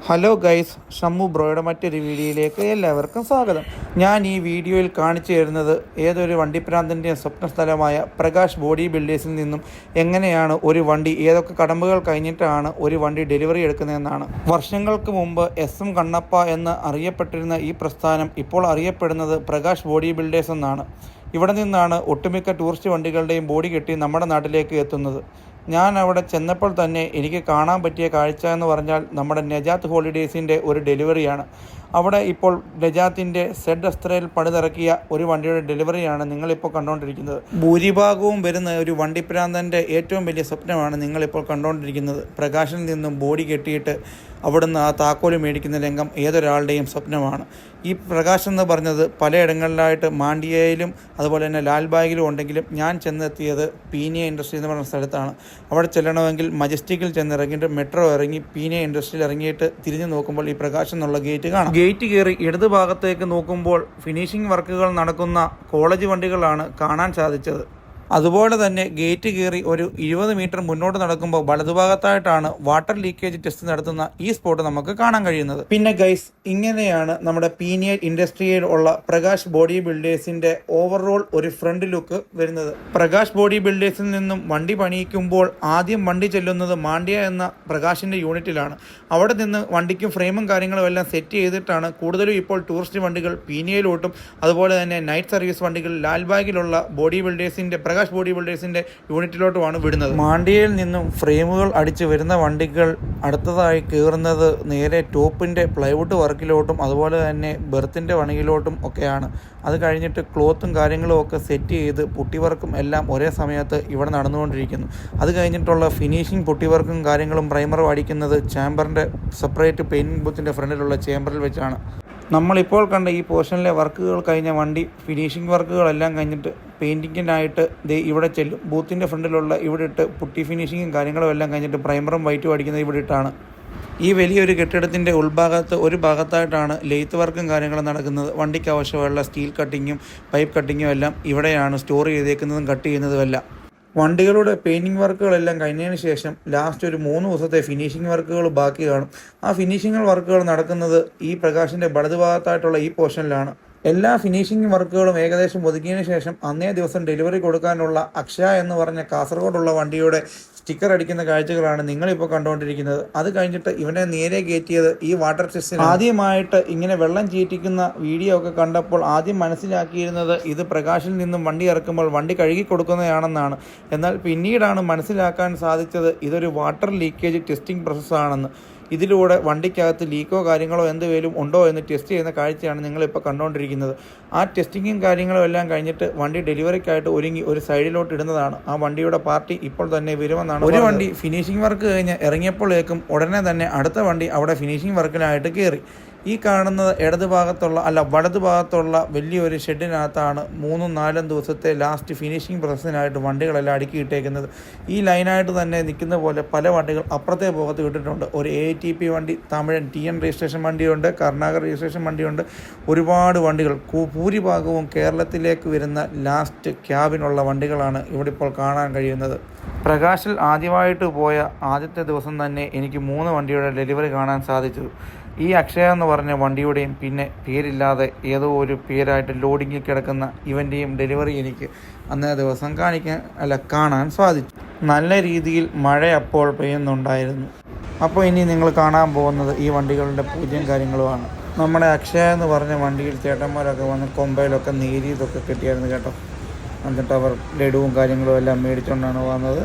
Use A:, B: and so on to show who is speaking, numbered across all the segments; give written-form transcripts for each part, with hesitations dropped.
A: Hello guys, Shammu ബ്രോയുടെ മറ്റൊരു വീഡിയോയിലേക്ക് എല്ലാവർക്കും സ്വാഗതം. ഞാൻ ഈ വീഡിയോയിൽ കാണിച്ചു തരുന്നത് ഏതൊരു വണ്ടിപ്രാന്തൻ്റെയും സ്വപ്ന സ്ഥലമായ പ്രകാശ് ബോഡി ബിൽഡേഴ്സിൽ നിന്നും എങ്ങനെയാണ് ഒരു വണ്ടി ഏതൊക്കെ കടമ്പകൾ കഴിഞ്ഞിട്ടാണ് ഒരു വണ്ടി ഡെലിവറി എടുക്കുന്നതെന്നാണ്. വർഷങ്ങൾക്ക് മുമ്പ് SM കണ്ണപ്പ എന്ന് അറിയപ്പെട്ടിരുന്ന ഈ പ്രസ്ഥാനം ഇപ്പോൾ അറിയപ്പെടുന്നത് പ്രകാശ് ബോഡി ബിൽഡേഴ്സ് എന്നാണ്. ഇവിടെ നിന്നാണ് ഒട്ടുമിക്ക ടൂറിസ്റ്റ് വണ്ടികളുടെയും ബോഡി കെട്ടി നമ്മുടെ നാട്ടിലേക്ക് എത്തുന്നത്. ഞാൻ അവിടെ ചെന്നപ്പോൾ തന്നെ എനിക്ക് കാണാൻ പറ്റിയ കാഴ്ച എന്ന് പറഞ്ഞാൽ നമ്മുടെ നജാത്ത് ഹോളിഡേയ്സിൻ്റെ ഒരു ഡെലിവറിയാണ്. അവിടെ ഇപ്പോൾ നജാത്തിൻ്റെ സെഡ് അസ്ത്രയിൽ പണിതിറക്കിയ ഒരു വണ്ടിയുടെ ഡെലിവറിയാണ് നിങ്ങളിപ്പോൾ കണ്ടുകൊണ്ടിരിക്കുന്നത്. ഭൂരിഭാഗവും വരുന്ന ഒരു വണ്ടിപ്രാന്തൻ്റെ ഏറ്റവും വലിയ സ്വപ്നമാണ് നിങ്ങളിപ്പോൾ കണ്ടുകൊണ്ടിരിക്കുന്നത്. പ്രകാശിൽ നിന്നും ബോഡി കെട്ടിയിട്ട് അവിടുന്ന് ആ താക്കോല് മേടിക്കുന്ന രംഗം ഏതൊരാളുടെയും സ്വപ്നമാണ്. ഈ പ്രകാശ് എന്ന് പറഞ്ഞത് പലയിടങ്ങളിലായിട്ട് മാണ്ഡ്യയിലും അതുപോലെ തന്നെ ലാൽബാഗിലും ഉണ്ടെങ്കിലും ഞാൻ ചെന്നെത്തിയത് പീനിയ ഇൻഡസ്ട്രി എന്ന് പറഞ്ഞ സ്ഥലത്താണ്. അവിടെ ചെല്ലണമെങ്കിൽ മജസ്റ്റിക്കിൽ ചെന്നിറങ്ങിയിട്ട് മെട്രോ ഇറങ്ങി പീനിയ ഇൻഡസ്ട്രിയിൽ ഇറങ്ങിയിട്ട് തിരിഞ്ഞു നോക്കുമ്പോൾ ഈ പ്രകാശ് എന്നുള്ള ഗേറ്റ് കാണാം. ഗേറ്റ് കയറി ഇടത് ഭാഗത്തേക്ക് നോക്കുമ്പോൾ ഫിനിഷിംഗ് വർക്കുകൾ നടക്കുന്ന കോളേജ് വണ്ടികളാണ് കാണാൻ സാധിച്ചത്. അതുപോലെ തന്നെ ഗേറ്റ് കയറി ഒരു 20 മീറ്റർ മുന്നോട്ട് നടക്കുമ്പോൾ വലതുഭാഗത്തായിട്ടാണ് വാട്ടർ ലീക്കേജ് ടെസ്റ്റ് നടത്തുന്ന ഈ സ്പോട്ട് നമുക്ക് കാണാൻ കഴിയുന്നത്. പിന്നെ ഗൈസ്, ഇങ്ങനെയാണ് നമ്മുടെ പീനിയൽ ഇൻഡസ്ട്രിയിൽ ഉള്ള പ്രകാശ് ബോഡി ബിൽഡേഴ്സിന്റെ ഓവറോൾ ഒരു ഫ്രണ്ട് ലുക്ക് വരുന്നത്. പ്രകാശ് ബോഡി ബിൽഡേഴ്സിൽ നിന്നും വണ്ടി പണിയിക്കുമ്പോൾ ആദ്യം വണ്ടി ചെല്ലുന്നത് മാണ്ഡ്യ എന്ന പ്രകാശിന്റെ യൂണിറ്റിലാണ്. അവിടെ നിന്ന് വണ്ടിക്കും ഫ്രെയിമും കാര്യങ്ങളും എല്ലാം സെറ്റ് ചെയ്തിട്ടാണ് കൂടുതലും ഇപ്പോൾ ടൂറിസ്റ്റ് വണ്ടികൾ പീനിയയിലോട്ടും അതുപോലെ തന്നെ നൈറ്റ് സർവീസ് വണ്ടികൾ ലാൽബാഗിലുള്ള ബോഡി ബിൽഡേഴ്സിന്റെ പ്രകാശ് ബോഡി ബിൽഡേഴ്സിന്റെ യൂണിറ്റിലോട്ടുമാണ് വിടുന്നത്. മാണ്ഡ്യയിൽ നിന്നും ഫ്രെയിമുകൾ അടിച്ച് വരുന്ന വണ്ടികൾ അടുത്തതായി കയറുന്നത് നേരെ ടോപ്പിന്റെ പ്ലൈവുഡ് വർക്കിലോട്ടും അതുപോലെ തന്നെ ബെർത്തിന്റെ പണിയിലോട്ടും ഒക്കെയാണ്. അത് കഴിഞ്ഞിട്ട് ക്ലോത്തും കാര്യങ്ങളും ഒക്കെ സെറ്റ് ചെയ്ത് പുട്ടി വർക്കും എല്ലാം ഒരേ സമയത്ത് ഇവിടെ നടന്നുകൊണ്ടിരിക്കുന്നു. അത് കഴിഞ്ഞിട്ടുള്ള ഫിനിഷിംഗ് പുട്ടി വർക്കും കാര്യങ്ങളും പ്രൈമറും അടിക്കുന്നത് ചേംബറിന്റെ സെപ്പറേറ്റ് പെയിന്റിംഗ് ബൂത്തിന്റെ ഫ്രണ്ടിലുള്ള ചേംബറിൽ വെച്ചാണ്. നമ്മളിപ്പോൾ കണ്ട ഈ പോർഷനിലെ വർക്കുകൾ കഴിഞ്ഞ വണ്ടി ഫിനിഷിംഗ് വർക്കുകളെല്ലാം കഴിഞ്ഞിട്ട് പെയിൻറ്റിങ്ങിനായിട്ട് ഇവിടെ ചെല്ലും. ബൂത്തിൻ്റെ ഫ്രണ്ടിലുള്ള ഇവിടെ ഇട്ട് പുട്ടി ഫിനിഷിങ്ങും കാര്യങ്ങളും എല്ലാം കഴിഞ്ഞിട്ട് പ്രൈമറും വൈറ്റും അടിക്കുന്നത് ഇവിടെ ഇട്ടാണ്. ഈ വലിയൊരു കെട്ടിടത്തിൻ്റെ ഉൾഭാഗത്ത് ഒരു ഭാഗത്തായിട്ടാണ് ലെയ്ത്ത് വർക്കും കാര്യങ്ങളും നടക്കുന്നത്. വണ്ടിക്ക് ആവശ്യമുള്ള സ്റ്റീൽ കട്ടിങ്ങും പൈപ്പ് കട്ടിങ്ങും എല്ലാം ഇവിടെയാണ് സ്റ്റോർ ചെയ്തേക്കുന്നതും കട്ട് ചെയ്യുന്നതുമെല്ലാം. വണ്ടികളുടെ പെയിൻറ്റിങ് വർക്കുകളെല്ലാം കഴിഞ്ഞതിന് ശേഷം ലാസ്റ്റ് ഒരു 3 ദിവസത്തെ ഫിനിഷിംഗ് വർക്കുകൾ ബാക്കി കാണും. ആ ഫിനിഷിംഗ് വർക്കുകൾ നടക്കുന്നത് ഈ പ്രകാശിൻ്റെ വലതുഭാഗത്തായിട്ടുള്ള ഈ പോർഷനിലാണ്. എല്ലാ ഫിനിഷിംഗ് വർക്കുകളും ഏകദേശം ഒതുക്കിയതിന് ശേഷം അന്നേ ദിവസം ഡെലിവറി കൊടുക്കാനുള്ള അക്ഷയ എന്ന് പറഞ്ഞ കാസർഗോഡുള്ള വണ്ടിയുടെ സ്റ്റിക്കർ അടിക്കുന്ന കാഴ്ചകളാണ് നിങ്ങളിപ്പോൾ കണ്ടുകൊണ്ടിരിക്കുന്നത്. അത് കഴിഞ്ഞിട്ട് ഇവനെ നേരെ കയറ്റിയത് ഈ വാട്ടർ ടെസ്റ്റിന്. ആദ്യമായിട്ട് ഇങ്ങനെ വെള്ളം ചീറ്റിക്കുന്ന വീഡിയോ ഒക്കെ കണ്ടപ്പോൾ ആദ്യം മനസ്സിലാക്കിയിരുന്നത് ഇത് പ്രകാശിൽ നിന്നും വണ്ടി ഇറക്കുമ്പോൾ വണ്ടി കഴുകി കൊടുക്കുന്നതാണെന്നാണ്. എന്നാൽ പിന്നീടാണ് മനസ്സിലാക്കാൻ സാധിച്ചത് ഇതൊരു വാട്ടർ ലീക്കേജ് ടെസ്റ്റിംഗ് പ്രോസസ്സാണെന്ന്. ഇതിലൂടെ വണ്ടിക്കകത്ത് ലീക്കോ കാര്യങ്ങളോ എന്തെങ്കിലും ഉണ്ടോ എന്ന് ടെസ്റ്റ് ചെയ്യുന്ന കാഴ്ചയാണ് നിങ്ങളിപ്പോൾ കണ്ടുകൊണ്ടിരിക്കുന്നത്. ആ ടെസ്റ്റിങ്ങും കാര്യങ്ങളും എല്ലാം കഴിഞ്ഞിട്ട് വണ്ടി ഡെലിവറിക്കായിട്ട് ഒരുങ്ങി ഒരു സൈഡിലോട്ട് ഇടുന്നതാണ്. ആ വണ്ടിയുടെ പാർട്ടി ഇപ്പോൾ തന്നെ വരുമെന്നാണ്. ഒരു വണ്ടി ഫിനിഷിംഗ് വർക്ക് കഴിഞ്ഞ് ഇറങ്ങിയപ്പോഴേക്കും ഉടനെ തന്നെ അടുത്ത വണ്ടി അവിടെ ഫിനിഷിംഗ് വർക്കിനായിട്ട് കയറി. ഈ കാണുന്നത് വലതു ഭാഗത്തുള്ള വലിയൊരു ഷെഡിനകത്താണ് 3-4 ദിവസത്തെ ലാസ്റ്റ് ഫിനിഷിംഗ് പ്രോസസ്സിനായിട്ട് വണ്ടികളെല്ലാം അടുക്കിയിട്ടേക്കുന്നത്. ഈ ലൈനായിട്ട് തന്നെ നിൽക്കുന്ന പോലെ പല വണ്ടികൾ അപ്പുറത്തെ ഭാഗത്ത് വിട്ടിട്ടുണ്ട്. ഒരു ATP വണ്ടി, തമിഴൻ TN രജിസ്ട്രേഷൻ വണ്ടിയുണ്ട്, കർണാടക രജിസ്ട്രേഷൻ വണ്ടിയുണ്ട്. ഒരുപാട് വണ്ടികൾ, ഭൂരിഭാഗവും കേരളത്തിലേക്ക് വരുന്ന ലാസ്റ്റ് ക്യാബിനുള്ള വണ്ടികളാണ് ഇവിടെ ഇപ്പോൾ കാണാൻ കഴിയുന്നത്. പ്രകാശിൽ ആദ്യമായിട്ട് പോയ ആദ്യത്തെ ദിവസം തന്നെ എനിക്ക് 3 വണ്ടിയുടെ ഡെലിവറി കാണാൻ സാധിച്ചു. ഈ അക്ഷയ എന്ന് പറഞ്ഞ വണ്ടിയുടെയും പിന്നെ പേരില്ലാതെ ഏതോ ഒരു പേരായിട്ട് ലോഡിങ്ങിൽ കിടക്കുന്ന ഇവൻ്റെയും ഡെലിവറി എനിക്ക് അന്നേ ദിവസം കാണാൻ സാധിച്ചു. നല്ല രീതിയിൽ മഴ അപ്പോൾ പെയ്യുന്നുണ്ടായിരുന്നു. അപ്പോൾ ഇനി നിങ്ങൾ കാണാൻ പോകുന്നത് ഈ വണ്ടികളുടെ പൂജയും കാര്യങ്ങളുമാണ്. നമ്മുടെ അക്ഷയ എന്ന് പറഞ്ഞ വണ്ടിയിൽ ചേട്ടന്മാരൊക്കെ വന്ന് കൊമ്പയിലൊക്കെ നേരിയതൊക്കെ കിട്ടിയായിരുന്നു കേട്ടോ. എന്നിട്ട് അവർ ലഡുവും കാര്യങ്ങളും എല്ലാം മേടിച്ചുകൊണ്ടാണ് വന്നത്.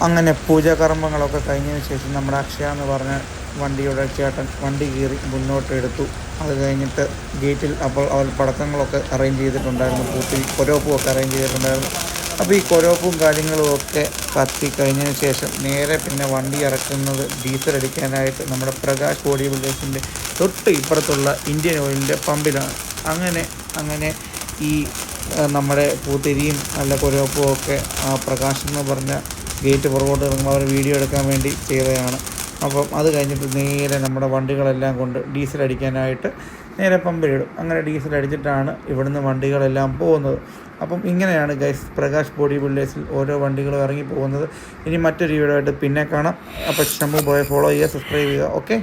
A: അങ്ങനെ പൂജാകർമ്മങ്ങളൊക്കെ കഴിഞ്ഞതിന് ശേഷം നമ്മുടെ അക്ഷയ എന്ന് പറഞ്ഞ വണ്ടിയുടെ ചേട്ടൻ വണ്ടി കയറി മുന്നോട്ട് എടുത്തു. അത് കഴിഞ്ഞിട്ട് ഗേറ്റിൽ അപ്പോൾ അവർ പടക്കങ്ങളൊക്കെ അറേഞ്ച് ചെയ്തിട്ടുണ്ടായിരുന്നു, പൂത്തിരി കൊരോപ്പും ഒക്കെ അറേഞ്ച് ചെയ്തിട്ടുണ്ടായിരുന്നു. അപ്പോൾ ഈ കൊരോപ്പും കാര്യങ്ങളും ഒക്കെ കത്തി കഴിഞ്ഞതിന് ശേഷം നേരെ പിന്നെ വണ്ടി ഇറക്കുന്നത് ഡീസൽ അടിക്കാനായിട്ട് നമ്മുടെ പ്രകാശ് ബോഡി ബിൽഡേഴ്സിൻ്റെ തൊട്ട് ഇപ്പുറത്തുള്ള ഇന്ത്യൻ ഓയിലിൻ്റെ പമ്പിലാണ്. അങ്ങനെ ഈ നമ്മുടെ പൂത്തിരിയും നല്ല കൊരോപ്പും ഒക്കെ പ്രകാശ് എന്ന് പറഞ്ഞ ഗേറ്റ് പുറകോട്ട് ഇറങ്ങുമ്പോൾ അവർ വീഡിയോ എടുക്കാൻ വേണ്ടി ചെയ്തതാണ്. അപ്പം അത് കഴിഞ്ഞിട്ട് നേരെ നമ്മുടെ വണ്ടികളെല്ലാം കൊണ്ട് ഡീസൽ അടിക്കാനായിട്ട് നേരെ പമ്പിലിടും. അങ്ങനെ ഡീസൽ അടിച്ചിട്ടാണ് ഇവിടുന്ന് വണ്ടികളെല്ലാം പോകുന്നത്. അപ്പം ഇങ്ങനെയാണ് ഗൈസ് പ്രകാശ് ബോഡി ബിൽഡേഴ്സിൽ ഓരോ വണ്ടികളും ഇറങ്ങി പോകുന്നത്. ഇനി മറ്റൊരു വീഡിയോ ആയിട്ട് പിന്നെ കാണാം. അപ്പോൾ ഷമ്മു ബോയെ ഫോളോ ചെയ്യുക, സബ്സ്ക്രൈബ് ചെയ്യുക. ഓക്കെ.